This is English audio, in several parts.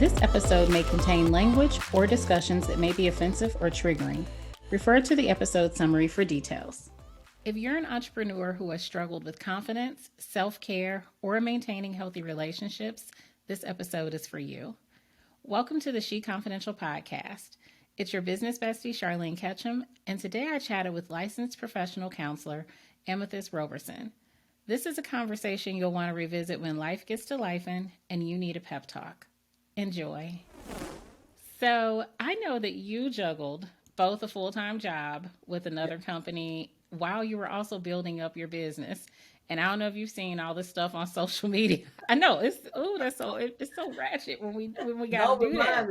This episode may contain language or discussions that may be offensive or triggering. Refer to the episode summary for details. If you're an entrepreneur who has struggled with confidence, self-care, or maintaining healthy relationships, this episode is for you. Welcome to the She.confidential podcast. It's your business bestie, Charlene Ketchum, and today I chatted with licensed professional counselor, Amethyst Roberson. This is a conversation you'll want to revisit when life gets to lifing and you need a pep talk. Enjoy. So I know that you juggled both a full-time job with another company while you were also building up your business. And I don't know if you've seen all this stuff on social media. I know it's so ratchet when we got to do that.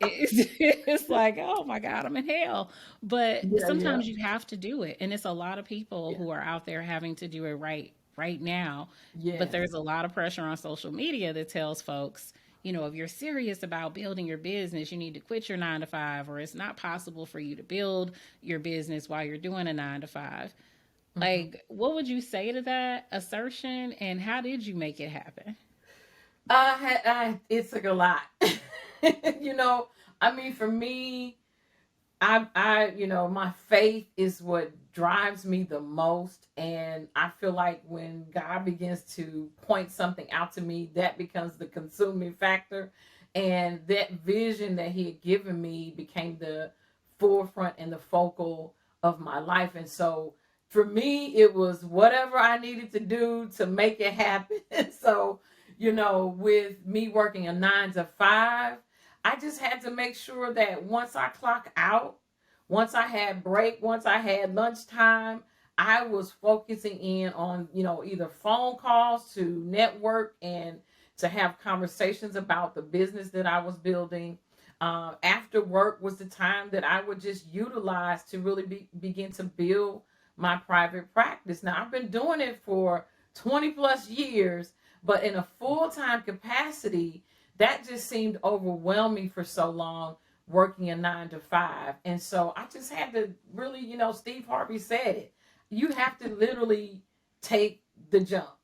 It's like, oh my God, I'm in hell. But sometimes you have to do it. And it's a lot of people who are out there having to do it right now. But there's a lot of pressure on social media that tells folks, you know, if you're serious about building your business, you need to quit your 9-to-5, or it's not possible for you to build your business while you're doing a 9-to-5. Mm-hmm. Like, what would you say to that assertion, and how did you make it happen? It took a lot. For me, my faith is what drives me the most. And I feel like when God begins to point something out to me, that becomes the consuming factor. And that vision that he had given me became the forefront and the focal of my life. And so for me, it was whatever I needed to do to make it happen. So, with me working a 9-to-5, I just had to make sure that once I clock out, once I had break, once I had lunchtime, I was focusing in on, either phone calls to network and to have conversations about the business that I was building. After work was the time that I would just utilize to really begin to build my private practice. Now, I've been doing it for 20 plus years, but in a full-time capacity, that just seemed overwhelming for so long, working a 9-to-5. And so I just had to really, Steve Harvey said it, you have to literally take the jump.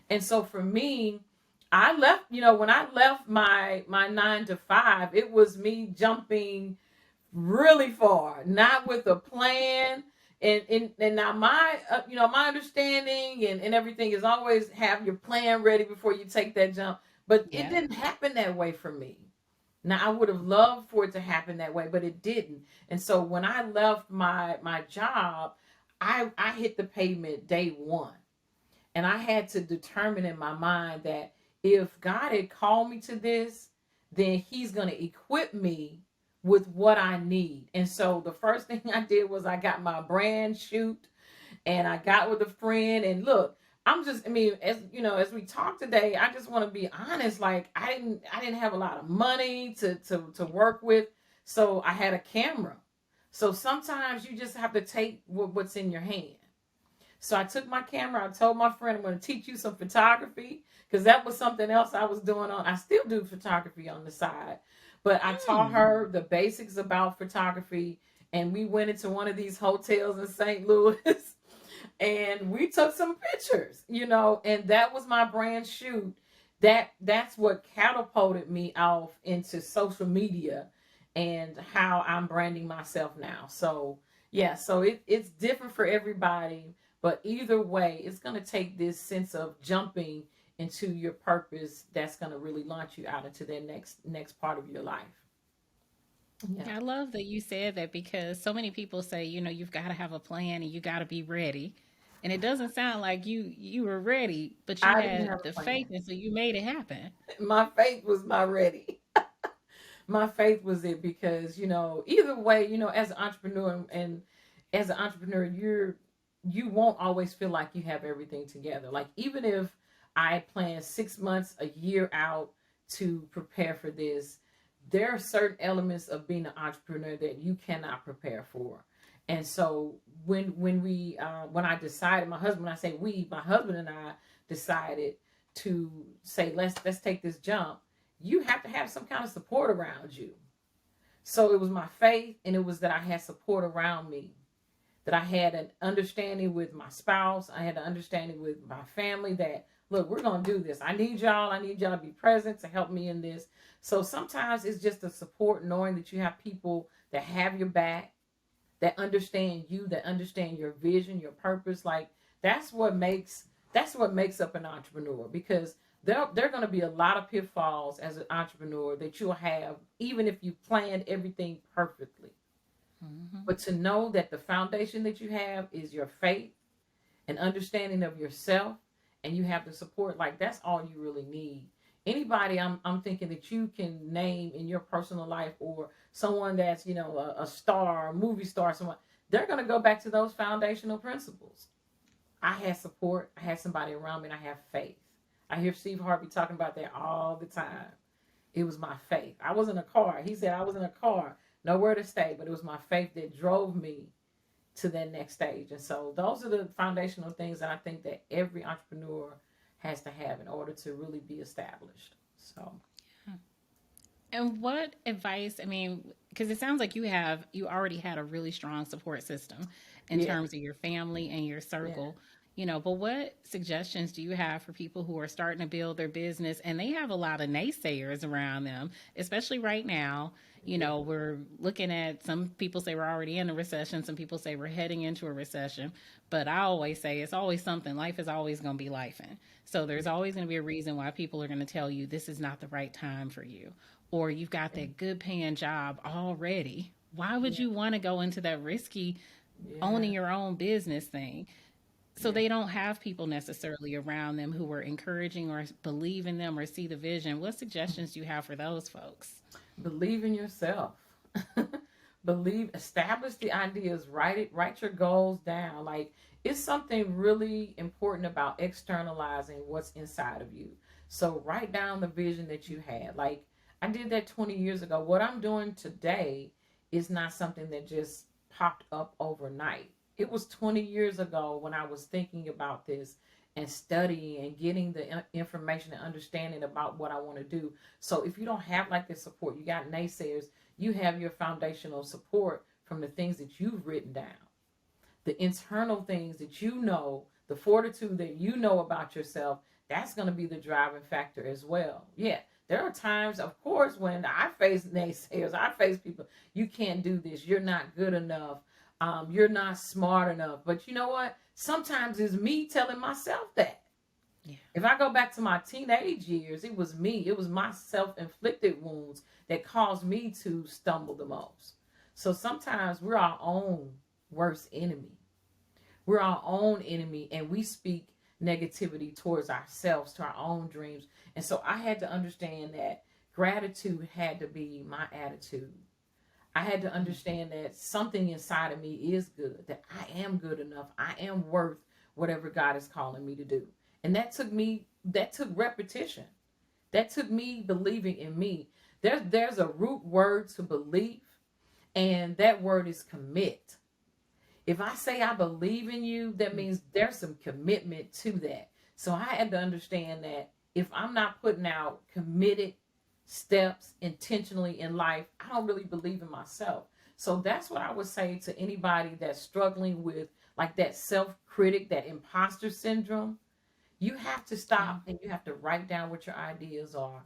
And so for me, I left, when I left my 9-to-5, it was me jumping really far, not with a plan. And now my understanding and everything is always have your plan ready before you take that jump. But it didn't happen that way for me. Now, I would have loved for it to happen that way, but it didn't. And so when I left my job, I hit the pavement day one. And I had to determine in my mind that if God had called me to this, then he's going to equip me with what I need. And so the first thing I did was I got my brand shoot, and I got with a friend. And look, as we talk today, I just want to be honest. Like I didn't have a lot of money to work with. So I had a camera. So sometimes you just have to take what's in your hand. So I took my camera. I told my friend, I'm going to teach you some photography, because that was something else I was doing I still do photography on the side, but I taught her the basics about photography. And we went into one of these hotels in St. Louis and we took some pictures, and that was my brand shoot. That's what catapulted me off into social media and how I'm branding myself now. So it's different for everybody, but either way, it's going to take this sense of jumping into your purpose that's going to really launch you out into that next part of your life. Yeah. I love that you said that, because so many people say, you've got to have a plan and you got to be ready. And it doesn't sound like you were ready, but you had the faith, and so you made it happen. My faith was my ready. My faith was it, because, either way, as an entrepreneur, you won't always feel like you have everything together. Like, even if I plan 6 months, a year out to prepare for this, there are certain elements of being an entrepreneur that you cannot prepare for. And so when I decided, my husband and I decided to say, let's take this jump. You have to have some kind of support around you. So it was my faith, and it was that I had support around me, that I had an understanding with my spouse. I had an understanding with my family that look, we're going to do this. I need y'all to be present to help me in this. So sometimes it's just a support, knowing that you have people that have your back, that understand you, that understand your vision, your purpose. Like that's what makes up an entrepreneur, because there are going to be a lot of pitfalls as an entrepreneur that you'll have, even if you planned everything perfectly. Mm-hmm. But to know that the foundation that you have is your faith and understanding of yourself, and you have the support, like that's all you really need. Anybody I'm thinking that you can name in your personal life, or someone that's, a star, a movie star, someone, they're going to go back to those foundational principles. I had support, I had somebody around me, and I have faith. I hear Steve Harvey talking about that all the time. It was my faith. I was in a car. He said I was in a car, nowhere to stay, but it was my faith that drove me to that next stage. And so those are the foundational things that I think that every entrepreneur has to have in order to really be established. So, And what advice, I mean, because it sounds like you already had a really strong support system in yeah, terms of your family and your yeah, circle, but what suggestions do you have for people who are starting to build their business and they have a lot of naysayers around them, especially right now? yeah, We're looking at, some people say we're already in a recession, some people say we're heading into a recession, but I always say it's always something. Life is always going to be lifing. So there's always going to be a reason why people are going to tell you this is not the right time for you, or you've got that good paying job already. Why would yeah, you want to go into that risky yeah, owning your own business thing? So yeah. they don't have people necessarily around them who are encouraging or believe in them or see the vision. What suggestions do you have for those folks? Believe in yourself. Establish the ideas, write your goals down. Like, it's something really important about externalizing what's inside of you. So write down the vision that you had. Like, I did that 20 years ago. What I'm doing today is not something that just popped up overnight. It was 20 years ago when I was thinking about this and studying and getting the information and understanding about what I want to do. So if you don't have like this support, you got naysayers, you have your foundational support from the things that you've written down, the internal things that you know, the fortitude that you know about yourself. That's going to be the driving factor as well. Yeah, there are times, of course, when I face naysayers, I face people, you can't do this, you're not good enough, you're not smart enough. But you know what? Sometimes it's me telling myself that. Yeah. If I go back to my teenage years, it was me. It was my self-inflicted wounds that caused me to stumble the most. So sometimes we're our own worst enemy. We're our own enemy, and we speak negativity towards ourselves, to our own dreams. And so I had to understand that gratitude had to be my attitude. I had to understand that something inside of me is good, that I am good enough. I am worth whatever God is calling me to do. And that took repetition. That took me believing in me. There's a root word to belief, and that word is commit. If I say I believe in you, that means there's some commitment to that. So I had to understand that if I'm not putting out committed steps intentionally in life, I don't really believe in myself. So that's what I would say to anybody that's struggling with like that self-critic, that imposter syndrome. You have to Yeah. stop and you have to write down what your ideas are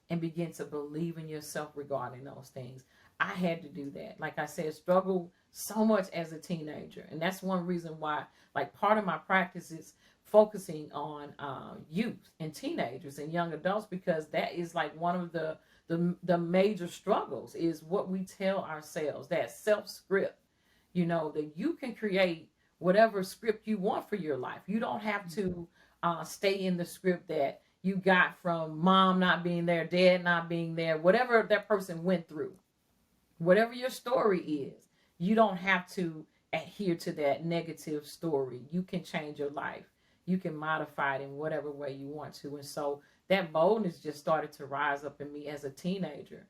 and begin to believe in yourself regarding those things. I had to do that. Like I said, struggle so much as a teenager. And that's one reason why, like, part of my practice is focusing on youth and teenagers and young adults, because that is like one of the major struggles is what we tell ourselves, that self script, that you can create whatever script you want for your life. You don't have to stay in the script that you got from mom not being there, dad not being there, whatever that person went through, whatever your story is. You don't have to adhere to that negative story. You can change your life. You can modify it in whatever way you want to. And so that boldness just started to rise up in me as a teenager.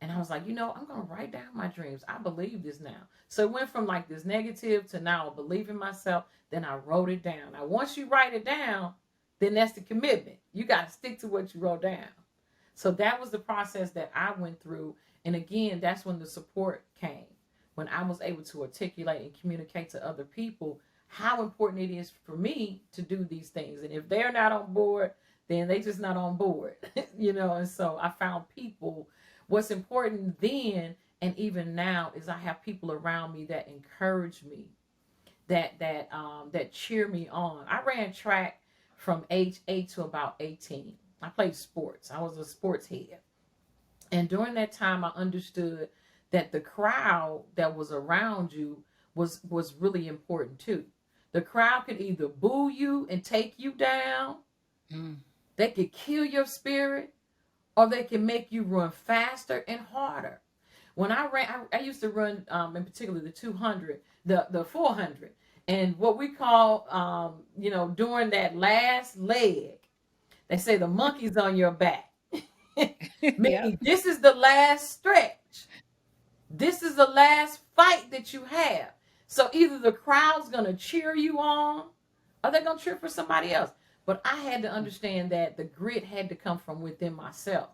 And I was like, I'm going to write down my dreams. I believe this now. So it went from like this negative to now I believe in myself. Then I wrote it down. Now, once you write it down, then that's the commitment. You got to stick to what you wrote down. So that was the process that I went through. And again, that's when the support came. When I was able to articulate and communicate to other people how important it is for me to do these things. And if they're not on board, then they just not on board, And so I found people. What's important then and even now is I have people around me that encourage me, that cheer me on. I ran track from age 8 to about 18. I played sports. I was a sports head. And during that time, I understood that the crowd that was around you was really important too. The crowd could either boo you and take you down, they could kill your spirit, or they can make you run faster and harder. When I ran, I used to run, in particular, the 200, the 400, and what we call, during that last leg, they say the monkey's on your back. Meaning this is the last stretch. This is the last fight that you have. So either the crowd's going to cheer you on or they're going to cheer for somebody else. But I had to understand that the grit had to come from within myself.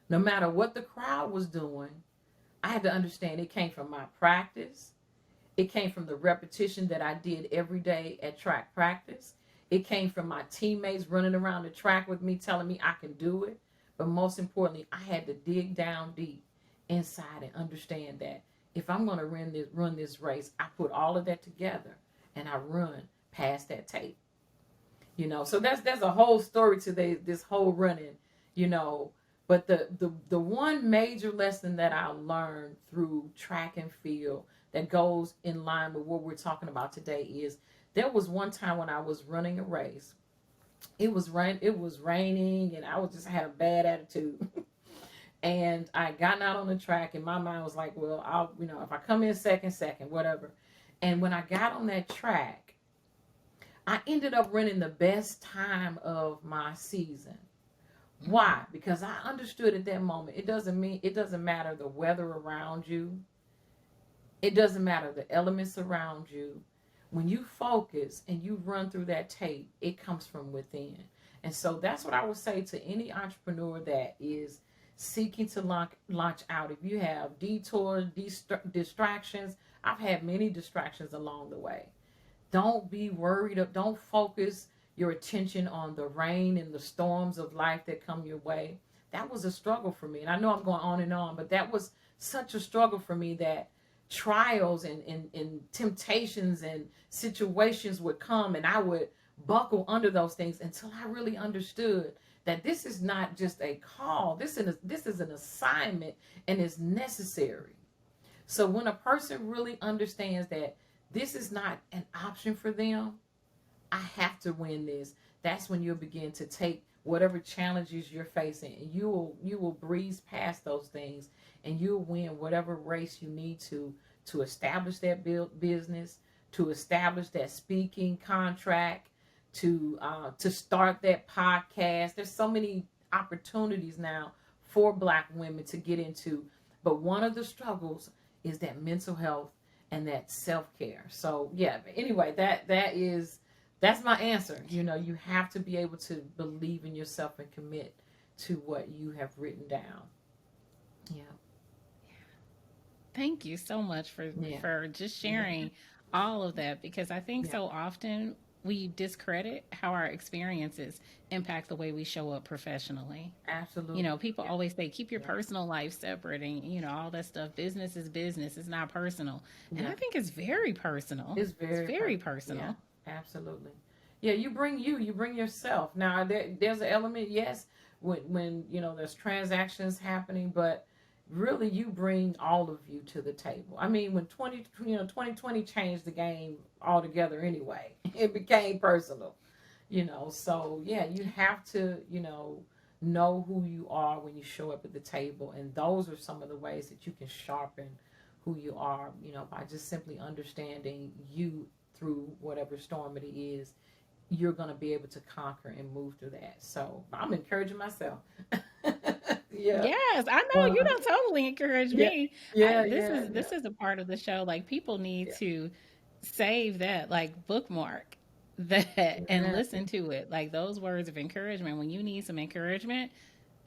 No matter what the crowd was doing, I had to understand it came from my practice. It came from the repetition that I did every day at track practice. It came from my teammates running around the track with me, telling me I can do it. But most importantly, I had to dig down deep inside and understand that if I'm going to run this race, I put all of that together and I run past that tape. So there's a whole story to this whole running, But the one major lesson that I learned through track and field that goes in line with what we're talking about today is there was one time when I was running a race. It was raining and I had a bad attitude. And I got out on the track and my mind was like, well, I'll, if I come in second, whatever. And when I got on that track, I ended up running the best time of my season. Why? Because I understood at that moment, it doesn't matter the weather around you. It doesn't matter the elements around you. When you focus and you run through that tape, it comes from within. And so that's what I would say to any entrepreneur that is seeking to launch out. If you have detours, distractions, I've had many distractions along the way. Don't be worried. Don't focus your attention on the rain and the storms of life that come your way. That was a struggle for me. And I know I'm going on and on, but that was such a struggle for me that trials and temptations and situations would come and I would buckle under those things until I really understood that this is not just a call. This is an assignment and is necessary. So when a person really understands that this is not an option for them, I have to win this, that's when you'll begin to take whatever challenges you're facing and you will breeze past those things and you'll win whatever race you need to establish that business, to establish that speaking contract, to start that podcast. There's so many opportunities now for Black women to get into, but one of the struggles is that mental health and that self-care. So yeah, but anyway, that's my answer. You have to be able to believe in yourself and commit to what you have written down. Yeah. Thank you so much for just sharing all of that, because I think so often we discredit how our experiences impact the way we show up professionally. Absolutely. People always say keep your personal life separate and all that stuff. Business is business. It's not personal. And I think it's very personal. It's very personal. Yeah, absolutely. Yeah, you bring yourself. Now there's an element, yes, when there's transactions happening, but really you bring all of you to the table. I mean, when 2020 changed the game altogether anyway. It became personal. So yeah, you have to, know who you are when you show up at the table, and those are some of the ways that you can sharpen who you are, by just simply understanding you through whatever storm it is. You're going to be able to conquer and move through that. So I'm encouraging myself. Yeah. Yes, I know you don't totally encourage me. Yeah. This is a part of the show. Like people need to save that, like bookmark that and listen to it. Like those words of encouragement. When you need some encouragement,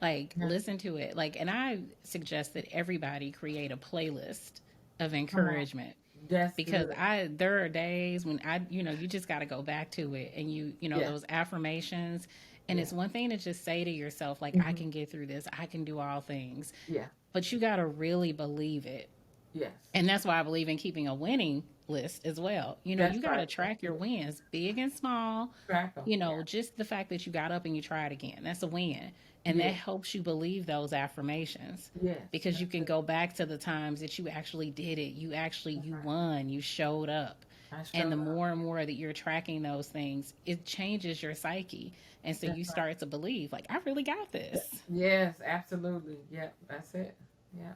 like listen to it. Like, and I suggest that everybody create a playlist of encouragement. That's because good. there are days when you just got to go back to it, and Yeah. those affirmations. And Yeah. it's one thing to just say to yourself, like, I Hmm. can get through this, I can do all things, Yeah. but you got to really believe it. Yes. And that's why I believe in keeping a winning list as well. That's You got to right. track your wins, big and small. Track them. Yeah. Just the fact that you got up and you tried again, that's a win. And that Yeah. helps you believe those affirmations, Yes. because you That's can it. go back to the times that you actually did it. That's You right. won, you showed up. I And the showed up. more and more that you're tracking those things, it changes your psyche. And so That's you right. start to believe, like, I really got this. Yes, absolutely. Yeah, that's it. Yeah.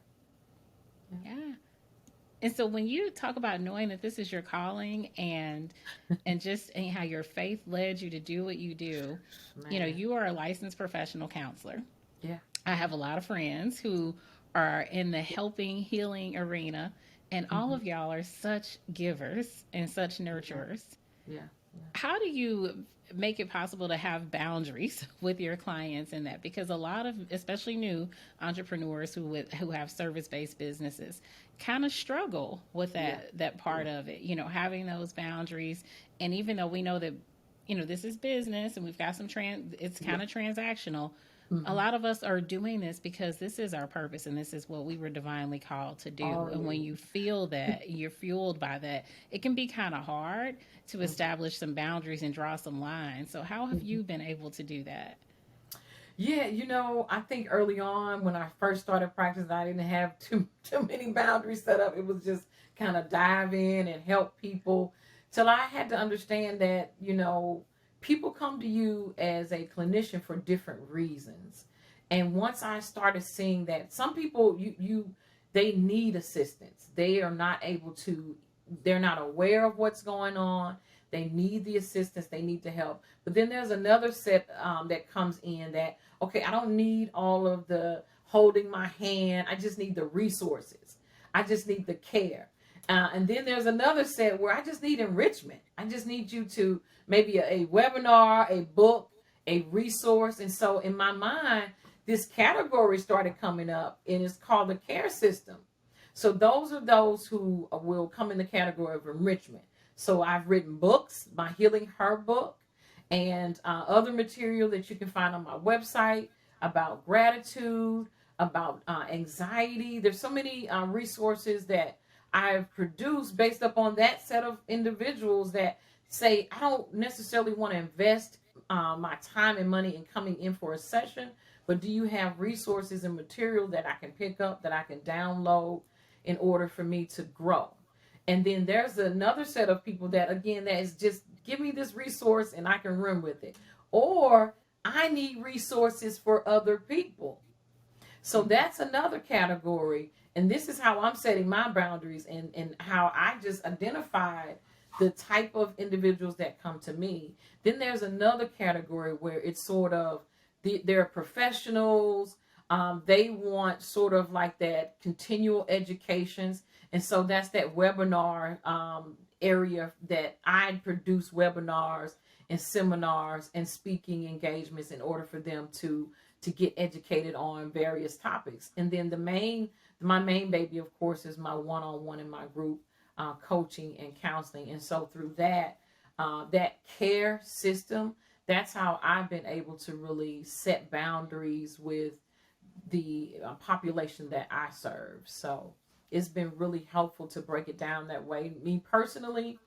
Yeah. Yeah. And so when you talk about knowing that this is your calling, and how your faith led you to do what you do, Man. you are a licensed professional counselor. Yeah. I have a lot of friends who are in the helping healing arena, and all Hmm. of y'all are such givers and such Yeah. nurturers. Yeah. Yeah. How do you make it possible to have boundaries with your clients in that? Because a lot of, especially new entrepreneurs who have service-based businesses, kind of struggle with Yeah. that Yeah. part of it, having those boundaries. And even though we know that this is business, and we've got it's Yeah. kind of transactional, a Hmm. lot of us are doing this because this is our purpose, and this is what we were divinely called to do. Oh And when you yeah. feel that you're fueled by that, it can be kind of hard to Hmm. establish some boundaries and draw some lines. So how have Hmm. you been able to do that? Yeah, I think early on when I first started practicing, I didn't have too many boundaries set up. It was just kind of dive in and help people till I had to understand that, people come to you as a clinician for different reasons. And once I started seeing that some people they need assistance. They are not able to they're not aware of what's going on. They need the assistance, they need the help. But then there's another set that comes in that, okay, I don't need all of the holding my hand. I just need the resources. I just need the care. And then there's another set where I just need enrichment. I just need you to maybe a webinar, a book, a resource. And so in my mind, this category started coming up, and it's called the care system. So those are those who will come in the category of enrichment. So I've written books, my Healing Her book, and other material that you can find on my website about gratitude, about anxiety. There's so many resources that I've produced based upon that set of individuals that say, I don't necessarily want to invest my time and money in coming in for a session, but do you have resources and material that I can pick up, that I can download in order for me to grow? And then there's another set of people that, again, that is just give me this resource and I can run with it. Or I need resources for other people. So that's another category. And this is how I'm setting my boundaries, and how I just identified the type of individuals that come to me. Then there's another category where it's sort of they're professionals. They want sort of like that continual educations. And so that's that webinar area that I produce webinars and seminars and speaking engagements in order for them to get educated on various topics. And then my main baby, of course, is my one-on-one in my group coaching and counseling. And so through that care system, that's how I've been able to really set boundaries with the population that I serve. So it's been really helpful to break it down that way. Me personally,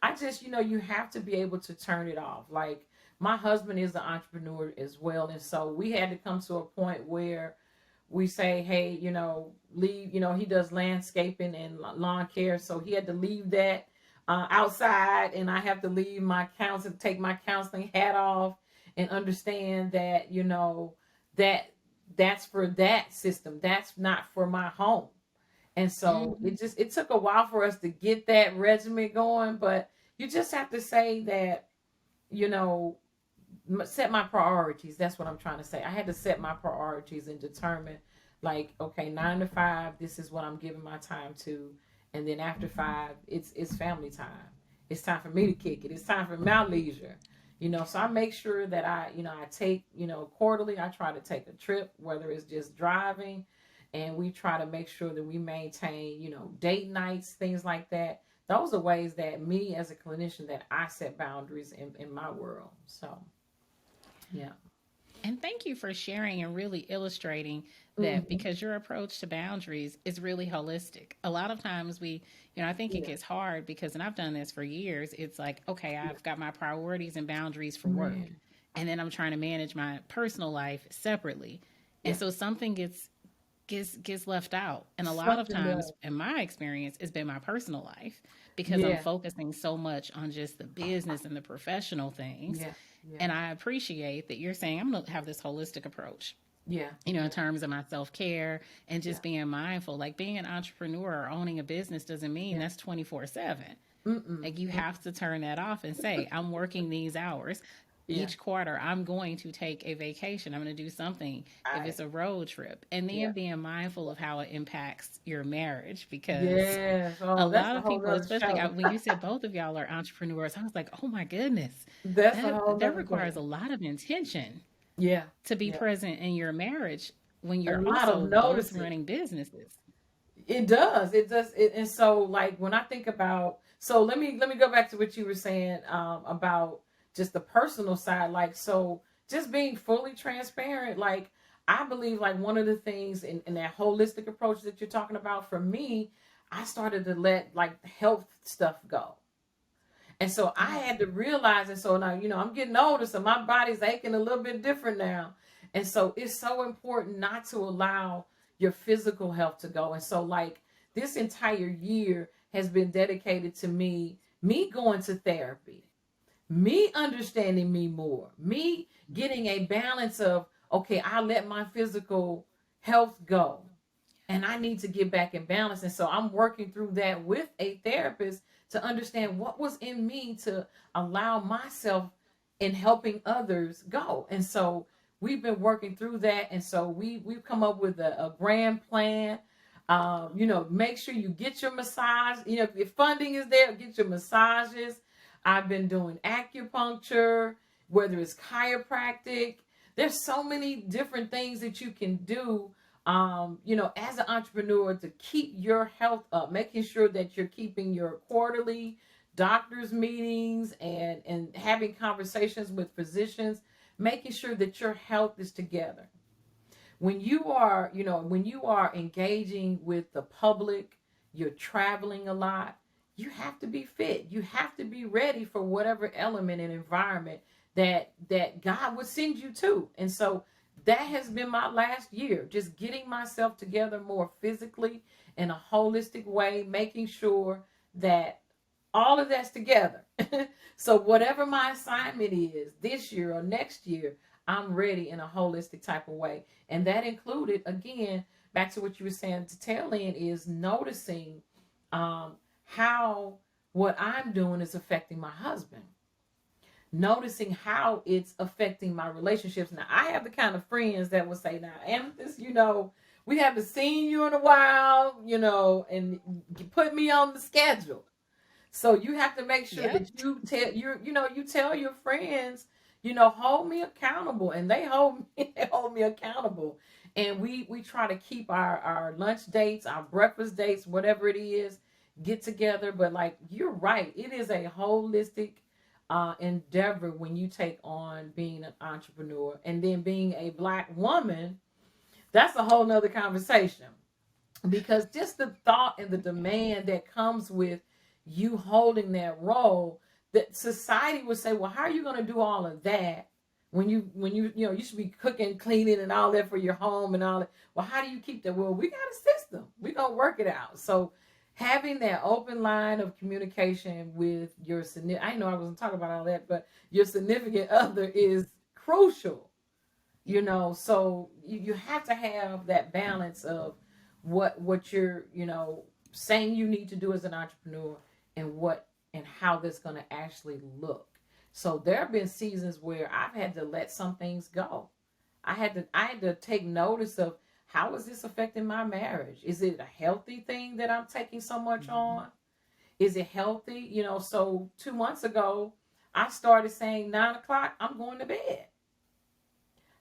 I just, you have to be able to turn it off. Like, my husband is an entrepreneur as well. And so we had to come to a point where we say, hey, leave, he does landscaping and lawn care. So he had to leave that outside, and I have to leave my counseling, take my counseling hat off, and understand that, that that's for that system. That's not for my home. And so Hmm. it took a while for us to get that regimen going, but you just have to say that, you know, set my priorities. That's what I'm trying to say. I had to set my priorities and determine, like, okay, 9 to 5, this is what I'm giving my time to, and then after 5, it's family time. It's time for me to kick it. It's time for my leisure. So I make sure that I take, quarterly, I try to take a trip, whether it's just driving, and we try to make sure that we maintain, date nights, things like that, those are ways that me as a clinician that I set boundaries in my world. So yeah. And thank you for sharing and really illustrating that, Hmm. because your approach to boundaries is really holistic. A lot of times I think it Yeah. gets hard because, and I've done this for years, it's like, okay, Yeah. I've got my priorities and boundaries for work, Man. and then I'm trying to manage my personal life separately. And Yeah. so something gets left out. And a lot of Something times, does. in my experience, it's been my personal life because I'm Yeah. focusing so much on just the business and the professional things. Yeah. Yeah. And I appreciate that you're saying I'm going to have this holistic approach, Yeah. in Yeah. terms of my self care and Yeah. just being mindful. Like, being an entrepreneur or owning a business doesn't mean Yeah. that's 24/7. Mm-mm. Like, you have to turn that off and say, I'm working these hours. Yeah. Each quarter, I'm going to take a vacation. I'm going to do something, if I. it's a road trip. And Yeah. then being mindful of how it impacts your marriage, because Yes. a Oh, that's lot a of whole people, nother especially show. when you said both of y'all are entrepreneurs, I was like, oh my goodness, That's a whole that nother requires thing. a lot of intention Yeah. to be Yeah. present in your marriage when A you're lot of also both noticing. running businesses. It does. It does. And so, like, when I think about, so let me go back to what you were saying about just the personal side. Like, so just being fully transparent. Like, I believe like one of the things in that holistic approach that you're talking about, for me, I started to let like health stuff go. And so I Yes. had to realize, and so now, I'm getting older, so my body's aching a little bit different now. And so it's so important not to allow your physical health to go. And so, like, this entire year has been dedicated to me going to therapy, me understanding me more, me getting a balance of, okay, I let my physical health go and I need to get back in balance. And so I'm working through that with a therapist to understand what was in me to allow myself in helping others go. And so we've been working through that. And so we've come up with a grand plan. Make sure you get your massage. If funding is there, get your massages. I've been doing acupuncture, whether it's chiropractic. There's so many different things that you can do, as an entrepreneur, to keep your health up, making sure that you're keeping your quarterly doctor's meetings and having conversations with physicians, making sure that your health is together. When you are engaging with the public, you're traveling a lot, you have to be fit. You have to be ready for whatever element and environment that God would send you to. And so that has been my last year, just getting myself together more physically in a holistic way, making sure that all of that's together. So whatever my assignment is this year or next year, I'm ready in a holistic type of way. And that included, again, back to what you were saying to tail end, is noticing how what I'm doing is affecting my husband, noticing how it's affecting my relationships. Now, I have the kind of friends that will say, now, Amethyst, we haven't seen you in a while, and put me on the schedule. So you have to make sure Yep. that you tell your friends, hold me accountable, and they hold me, they hold me accountable. And we try to keep our lunch dates, our breakfast dates, whatever it is, get together. But like, you're right, it is a holistic endeavor when you take on being an entrepreneur, and then being a Black woman. That's a whole nother conversation, because just the thought and the demand that comes with you holding that role, that society would say, well, how are you going to do all of that when you should be cooking, cleaning, and all that for your home and all that? Well, how do you keep that? Well, we got a system, we're going to work it out. So having that open line of communication with your significant, I know I wasn't talking about all that, but your significant other is crucial. So you have to have that balance of what you're saying you need to do as an entrepreneur, and what and how that's going to actually look. So there have been seasons where I've had to let some things go. I had to take notice of, how is this affecting my marriage? Is it a healthy thing that I'm taking so much on? Is it healthy? So 2 months ago, I started saying 9 o'clock, I'm going to bed.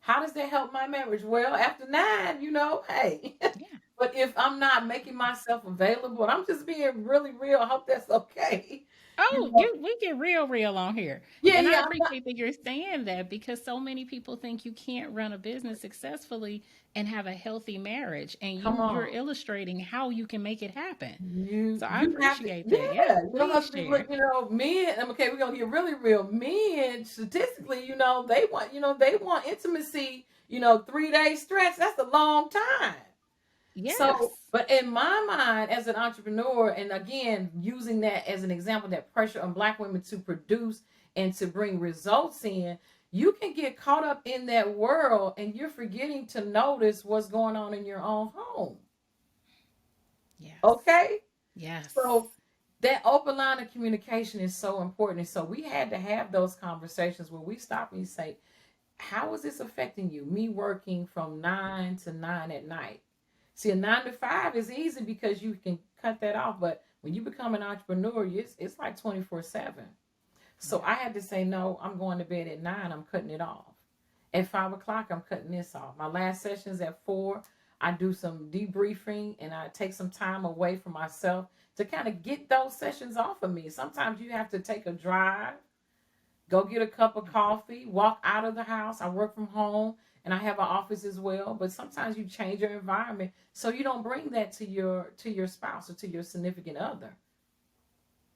How does that help my marriage? Well, after 9, hey, Yeah. But if I'm not making myself available, and I'm just being really real, I hope that's okay. You Oh, know, we get real on here. yeah, And I yeah, I'm not. appreciate that you're saying that because so many people think you can't run a business successfully and have a healthy marriage. And Come you're on. illustrating how you can make it happen. You So I you have to, appreciate that. Yeah, yeah. Your please husband, look, share. men. Okay, we're gonna get really real. Men, statistically, they want intimacy. 3 days stretch. That's a long time. So, Yes. but in my mind, as an entrepreneur, and again, using that as an example, that pressure on Black women to produce and to bring results in, you can get caught up in that world and you're forgetting to notice what's going on in your own home. Yes. Okay? Yes. So, that open line of communication is so important. And so, we had to have those conversations where we stop and say, how is this affecting you? Me working from 9 to 9 at night. See, a 9 to 5 is easy because you can cut that off. But when you become an entrepreneur, it's like 24/7. So Yeah. I had to say, no, I'm going to bed at 9. I'm cutting it off. At 5 o'clock, I'm cutting this off. My last session is at 4. I do some debriefing and I take some time away from myself to kind of get those sessions off of me. Sometimes you have to take a drive, go get a cup of coffee, walk out of the house. I work from home and I have an office as well, but sometimes you change your environment so you don't bring that to your spouse or to your significant other.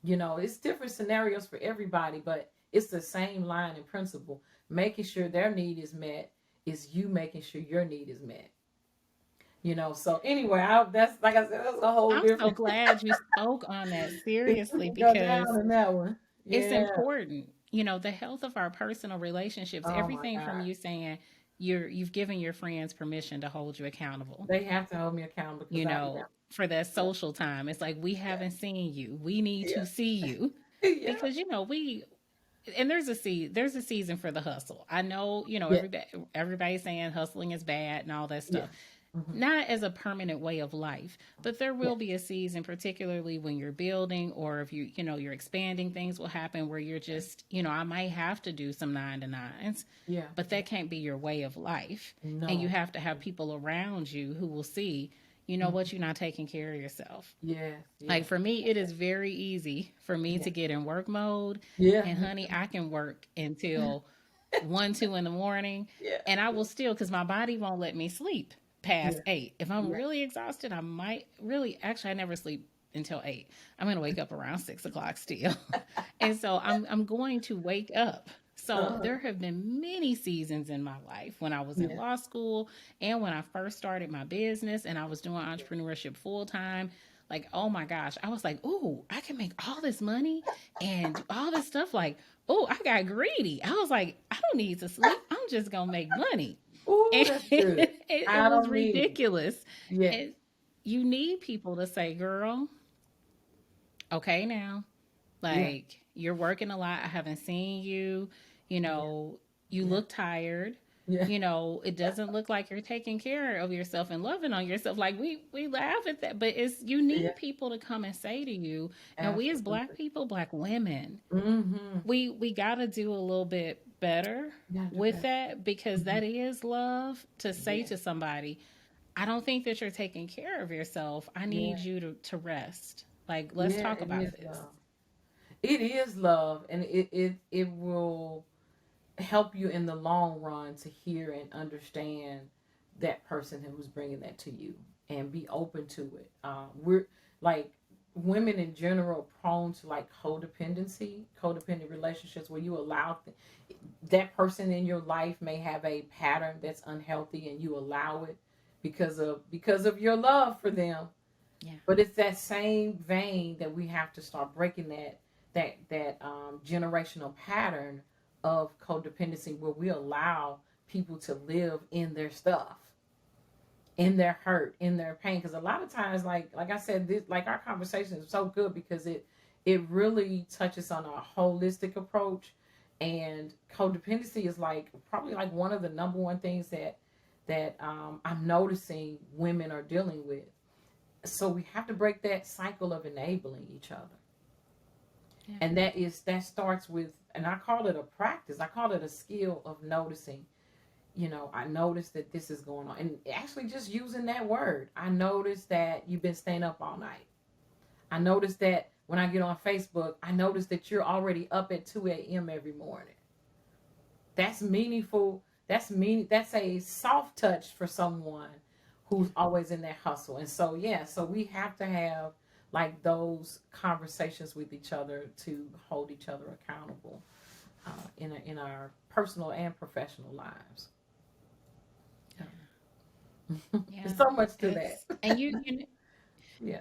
It's different scenarios for everybody, but it's the same line and principle. Making sure their need is met is you making sure your need is met. So anyway, that's like I said, that's a whole I'm so different glad you spoke on that we seriously can go down because in that one. it's Yeah. important. The health of our personal relationships, Oh my everything from God. you saying you've given your friends permission to hold you accountable, They have to hold me accountable because yeah. for that Yeah. social time. It's like we haven't seen you. We need Yeah. to see you Yeah. because we and there's a season for the hustle. I know, Yeah. everybody's saying hustling is bad and all that Yeah. stuff. Hmm. Not as a permanent way of life, but there Yeah. will be a season, particularly when you're building or if you're expanding, things will happen where you're just, I might have to do some 9 to 9s, Yeah. but that can't be your way of life. And you No. have to have people around you who will see, Mhm. what, you're not taking care of yourself. Yes. Like Yes. for me, it is very easy for me Yeah. to get in work mode. Yeah. And Me honey, too. I can work until 1, 2 in the morning. Yeah. And I will still, because my body won't let me sleep past Yeah. 8. If I'm Yeah. really exhausted, I might really, actually, I never sleep until 8. I'm going to wake up around 6 o'clock still. And so I'm going to wake up. So Uh-huh. there have been many seasons in my life when I was in Yeah. law school and when I first started my business and I was doing entrepreneurship full time. Like, oh my gosh, I was like, oh, I can make all this money and do all this stuff. Like, oh, I got greedy. I was like, I don't need to sleep. I'm just going to make money. Ooh, And that's good. it I was don't need it. ridiculous. Yes. And you need people to say, girl, okay, now, Yeah. like, you're working a lot. I haven't seen you. You Yeah. know, you Yeah. look tired. Yeah. It doesn't look like you're taking care of yourself and loving on yourself. Like we laugh at that, but it's you Yeah. need people to come and say to you. And we as black Absolutely. people, black women, Mm-hmm. we got to do a little bit better You gotta do with better. that because Hmm. that is love to say Yeah. to somebody, I don't think that you're taking care of yourself. I need Yeah. you to rest. Like, let's Yeah. talk It about is this. love. It is love, and it will help you in the long run to hear and understand that person who's bringing that to you and be open to it. We're like women in general prone to like codependent relationships where you allow that person in your life may have a pattern that's unhealthy and you allow it because of your love for them. Yeah. But it's that same vein that we have to start breaking that generational pattern of codependency where we allow people to live in their stuff, in their hurt, in their pain. Because a lot of times, like I said, this like our conversation is so good because it really touches on a holistic approach, and codependency is like probably like one of the number one things that I'm noticing women are dealing with. So we have to break that cycle of enabling each other. Yeah. And that starts with, and I call it a practice, I call it a skill of noticing. I noticed that this is going on. And actually, just using that word, I noticed that you've been staying up all night. I noticed that when I get on Facebook, I noticed that you're already up at 2 a.m. every morning. That's meaningful. That's a soft touch for someone who's always in that hustle. And so, yeah, so we have to have like those conversations with each other to hold each other accountable in our personal and professional lives. Yeah. There's so much to that. And you Yeah.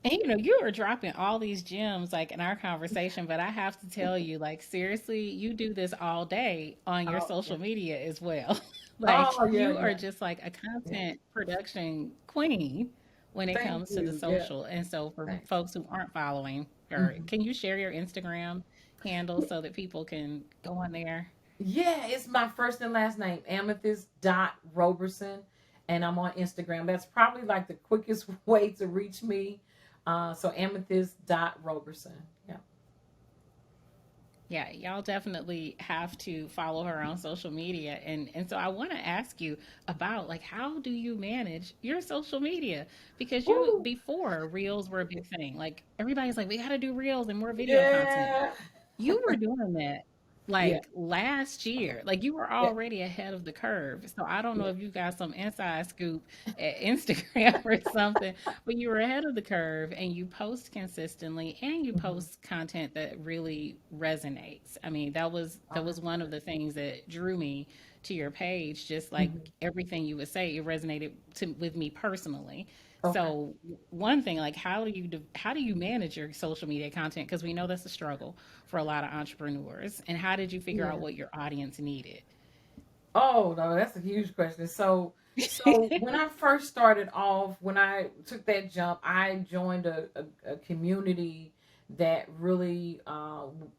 And you are dropping all these gems like in our conversation, but I have to tell you, like, seriously, you do this all day on your Oh, yeah. social media as well. Like, Oh, yeah, you are yeah. just like a Yeah. content production queen when it Thank comes to the you. Yeah. social. And so, for Thanks. folks who aren't following her, Mhm. can you share your Instagram handle so that people can go on there? Yeah, it's my first and last name, Amethyst.Roberson, and I'm on Instagram. That's probably like the quickest way to reach me. So Amethyst.Roberson. Yeah. Yeah, y'all definitely have to follow her on social media. And so I want to ask you about like how do you manage your social media? Because you Woo. before reels were a big thing. Like everybody's like we got to do reels and more video content. Yeah. You were doing that Yeah. like last year. Like you were Yeah. already ahead of the curve. So I don't know Yeah. if you got some inside scoop at Instagram or something, but you were ahead of the curve and you post consistently and you Mhm. post content that really resonates. I mean, that Oh, was that's one of good. the things that drew me to your page. Just like Mhm. everything you would say, it resonated with me personally. Okay. So one thing, like how do you manage your social media content? Because we know that's a struggle for a lot of entrepreneurs. And how did you figure out Yeah. what your audience needed? Oh no, that's a huge question. So when I first started off, when I took that jump, I joined a community that really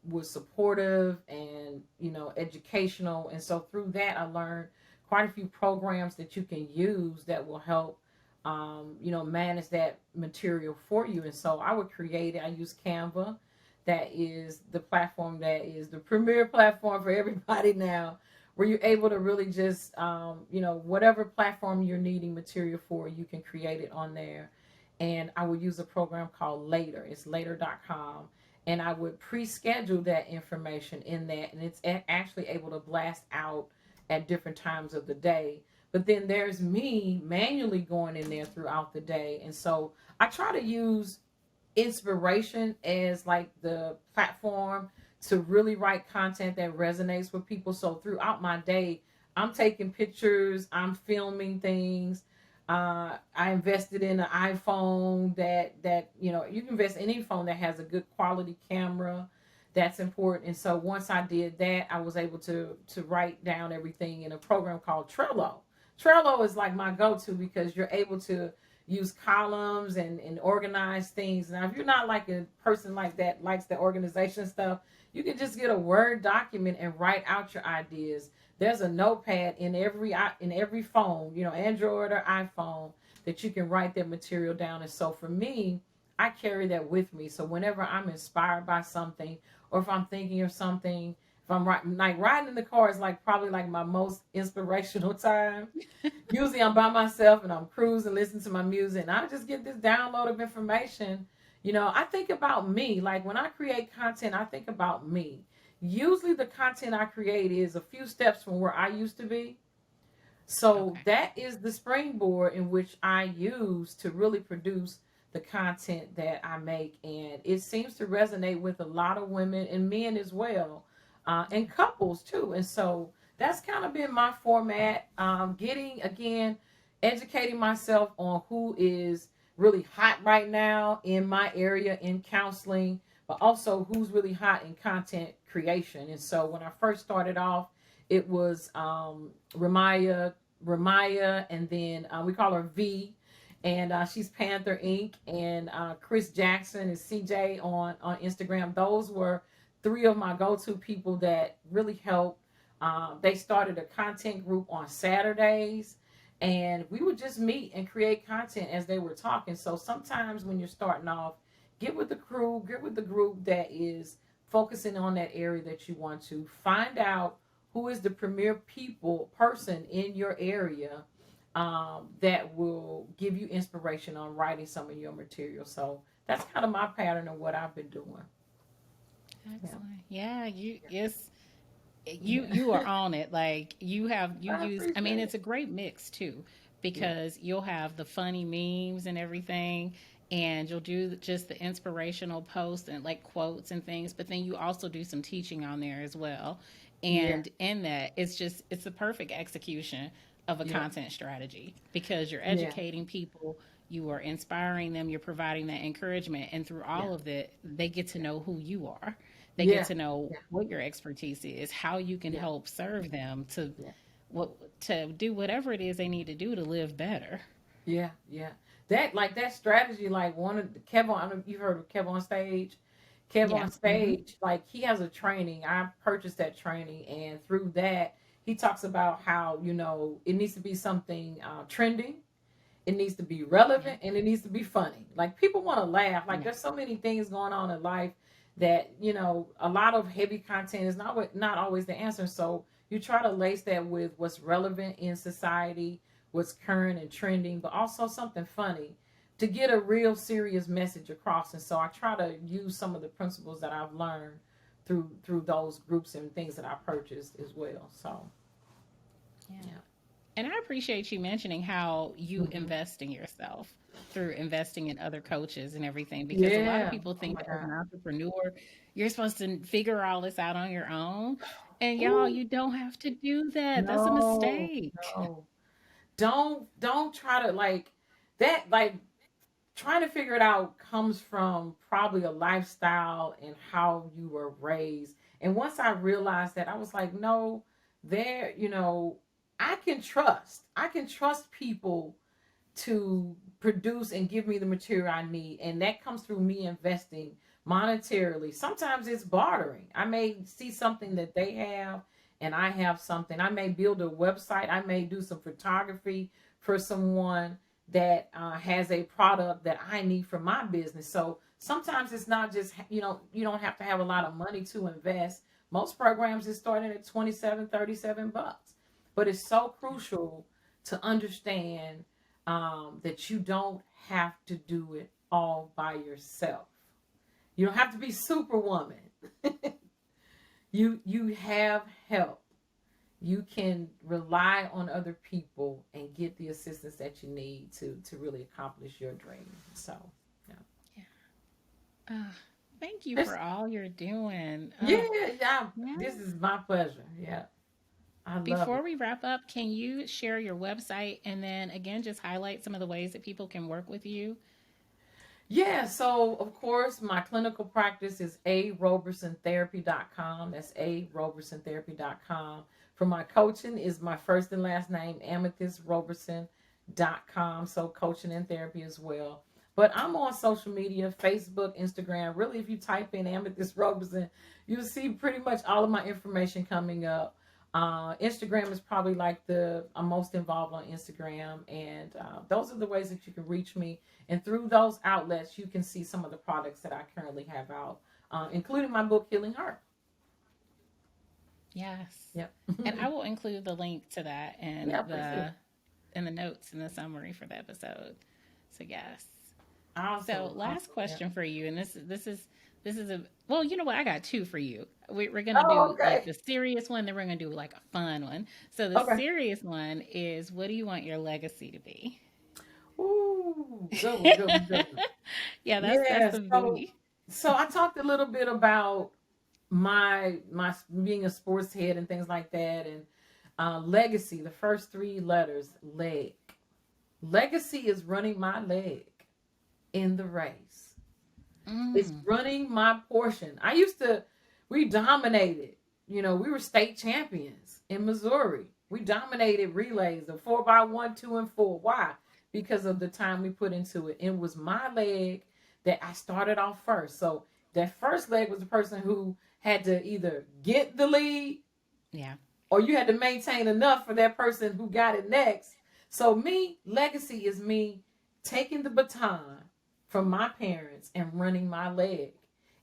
was supportive and educational. And so through that, I learned quite a few programs that you can use that will help manage that material for you. And so I would create it. I use Canva. That is the platform that is the premier platform for everybody now where you're able to really just whatever platform you're needing material for, you can create it on there. And I would use a program called Later. It's later.com, and I would pre-schedule that information in that, and it's actually able to blast out at different times of the day. But then there's me manually going in there throughout the day. And so I try to use inspiration as like the platform to really write content that resonates with people. So throughout my day, I'm taking pictures, I'm filming things. I invested in an iPhone that you can invest in any phone that has a good quality camera. That's important. And so once I did that, I was able to write down everything in a program called Trello. Trello is like my go-to because you're able to use columns and organize things. Now, if you're not like a person like that, likes the organization stuff, you can just get a Word document and write out your ideas. There's a notepad in every phone, Android or iPhone, that you can write that material down. And so for me, I carry that with me. So whenever I'm inspired by something, or if I'm thinking of something, if I'm riding in the car is like probably like my most inspirational time. Usually I'm by myself and I'm cruising, listening to my music, and I just get this download of information. I think about me. Like when I create content, I think about me. Usually the content I create is a few steps from where I used to be. So Okay. that is the springboard in which I use to really produce the content that I make. And it seems to resonate with a lot of women and men as well, and couples too. And so that's kind of been my format. Getting, again, educating myself on who is really hot right now in my area in counseling, but also who's really hot in content creation. And so when I first started off, it was Ramaya, and then we call her V, and she's Panther Inc. And Chris Jackson is CJ on Instagram. Those were three of my go-to people that really helped. They started a content group on Saturdays, and we would just meet and create content as they were talking. So sometimes when you're starting off, get with the crew, get with the group that is focusing on that area that you want to find out who is the premier person in your area that will give you inspiration on writing some of your material. So that's kind of my pattern of what I've been doing. Excellent. Yeah, Yeah. you are on it. Like you I use, I mean, appreciate it. it's a great mix too, Yeah. because you'll have the funny memes and everything, and you'll do just the inspirational posts and like quotes and things, but then you also do some teaching on there as well. Yeah. And in that, it's the perfect execution of a Yeah. content strategy, because you're Yeah. educating people, you are inspiring them, you're providing that encouragement, and through Yeah. all of it, they get to know who you are. They get Yeah. to know Yeah. what your expertise is, how you can Yeah. help serve them Yeah. what to do whatever it is they need to do to live better. Yeah. Yeah. That strategy, like one of the Kev on, I don't know if you've heard of Kev on Stage. Kev Yeah. on Hmm. Stage, like he has a training. I purchased that training, and through that, he talks about how it needs to be something trending. It needs to be Yeah. relevant and it needs to be funny. Like people want to laugh. Like Yeah. there's so many things going on in life that a lot of heavy content is not always the answer. So you try to lace that with what's relevant in society, what's current and trending, but also something funny to get a real serious message across. And so I try to use some of the principles that I've learned through those groups and things that I purchased as well. So Yeah. yeah. And I appreciate you mentioning how you Hmm. invest in yourself through investing in other coaches and everything, because a lot of Yeah. people Oh think my that as God. an entrepreneur, you're supposed to figure all this out on your own. And y'all, Ooh, you don't have to do that. That's a no, mistake. no. Don't try to like that. Like trying to figure it out comes from probably a lifestyle and how you were raised. And once I realized that, I was like, no, there, I can trust people to produce and give me the material I need. And that comes through me investing monetarily. Sometimes it's bartering. I may see something that they have and I have something. I may build a website. I may do some photography for someone that has a product that I need for my business. So sometimes it's not just, you don't have to have a lot of money to invest. Most programs is starting at 27, 37 bucks. But it's so crucial to understand that you don't have to do it all by yourself. You don't have to be superwoman. You have help. You can rely on other people and get the assistance that you need to really accomplish your dream. So yeah. Yeah. Uh, Thank you There's, for all you're doing. yeah, yeah. Yeah. This is my pleasure. Yeah. I love Before it. we wrap up, can you share your website and then again just highlight some of the ways that people can work with you? Yeah, so of course, my clinical practice is arobersontherapy.com. That's arobersontherapy.com. For my coaching is my first and last name, amethyst.roberson.com. So coaching and therapy as well. But I'm on social media, Facebook, Instagram. Really, if you type in Amethyst Roberson, you'll see pretty much all of my information coming up. Instagram is probably like I'm most involved on Instagram, and those are the ways that you can reach me. And through those outlets, you can see some of the products that I currently have out, including my book, Healing Heart. Yes. Yep. And I will include the link to that Yeah, please do. in the notes in the summary for the episode. So yes. So Awesome. last Awesome. Yeah. question for you, and this is a well, you know what? I got two for you. We're gonna Oh, do like okay. the serious one, then we're gonna do like a fun one. So the Okay. serious one is, what do you want your legacy to be? Ooh, good one, good one, good one. Yeah, that's Yeah. the So, V. so I talked a little bit about my being a sports head and things like that, and legacy. The first three letters, leg. Legacy is running my leg in the race. It's Mm, running my portion. We dominated. We were state champions in Missouri. We dominated relays, the 4x1, 2 and 4. Why? Because of the time we put into it. It was my leg that I started off first. So that first leg was the person who had to either get the lead yeah. or you had to maintain enough for that person who got it next. So legacy is me taking the baton from my parents and running my leg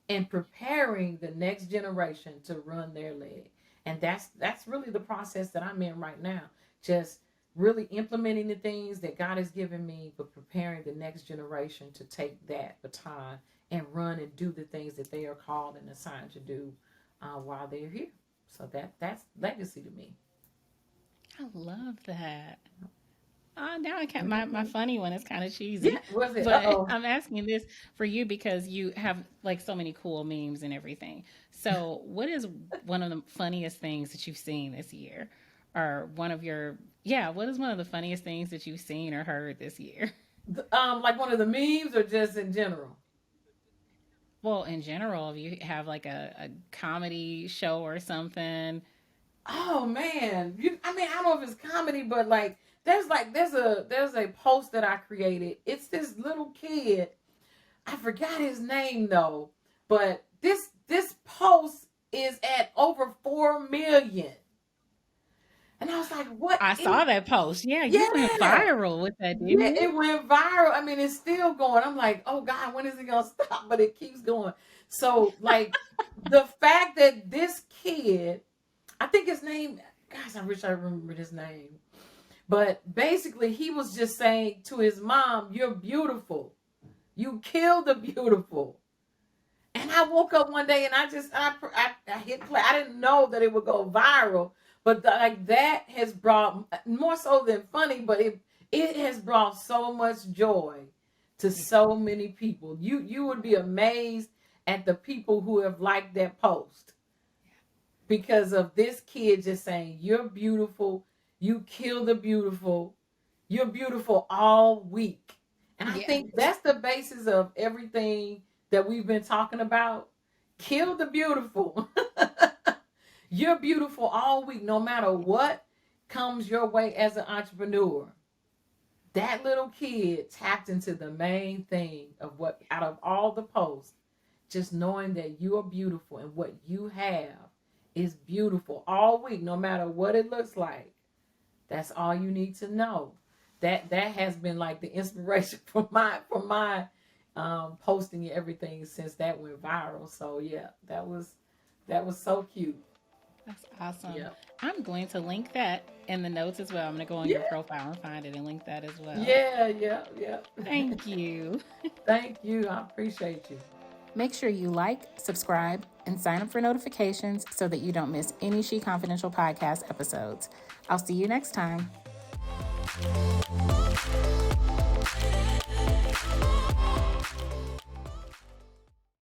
and preparing the next generation to run their leg. And that's really the process that I'm in right now. Just really implementing the things that God has given me, but preparing the next generation to take that baton and run and do the things that they are called and assigned to do while they're here. So that's legacy to me. I love that. Now I can't. My funny one is kind of cheesy, Yeah, was it? but Uh-oh. I'm asking this for you because you have like so many cool memes and everything. So, what is one of the funniest things that you've seen this year, or one of your yeah? What is one of the funniest things that you've seen or heard this year? Like one of the memes or just in general? Well, in general, if you have like a comedy show or something. Oh man, I mean, I don't know if it's comedy, but there's a post that I created. It's this little kid. I forgot his name though, but this post is at over 4 million, and I was like, "What I is?" saw that post. Yeah, you went Yeah, viral with that, didn't yeah, you? it went viral. I mean, it's still going. I'm like, "Oh God, when is it gonna stop?" But it keeps going. So like the fact that this kid, I think his name, gosh, I wish I remembered his name. But basically, he was just saying to his mom, "You're beautiful. You killed the beautiful." And I woke up one day and I hit play. I didn't know that it would go viral, but like that has brought more so than funny, but it has brought so much joy to so many people. You would be amazed at the people who have liked that post because of this kid just saying, "You're beautiful. You kill the beautiful. You're beautiful all week." And I Yeah. think that's the basis of everything that we've been talking about. Kill the beautiful. You're beautiful all week, no matter what comes your way as an entrepreneur. That little kid tapped into the main thing of what, out of all the posts, just knowing that you are beautiful and what you have is beautiful all week, no matter what it looks like. That's all you need to know. That has been like the inspiration for my posting everything since that went viral. So yeah, that was so cute. That's awesome. Yeah. I'm going to link that in the notes as well. I'm going to go on your Yeah. profile and find it and link that as well. Yeah. Thank you. Thank you. I appreciate you. Make sure you like, subscribe, and sign up for notifications so that you don't miss any She Confidential podcast episodes. I'll see you next time.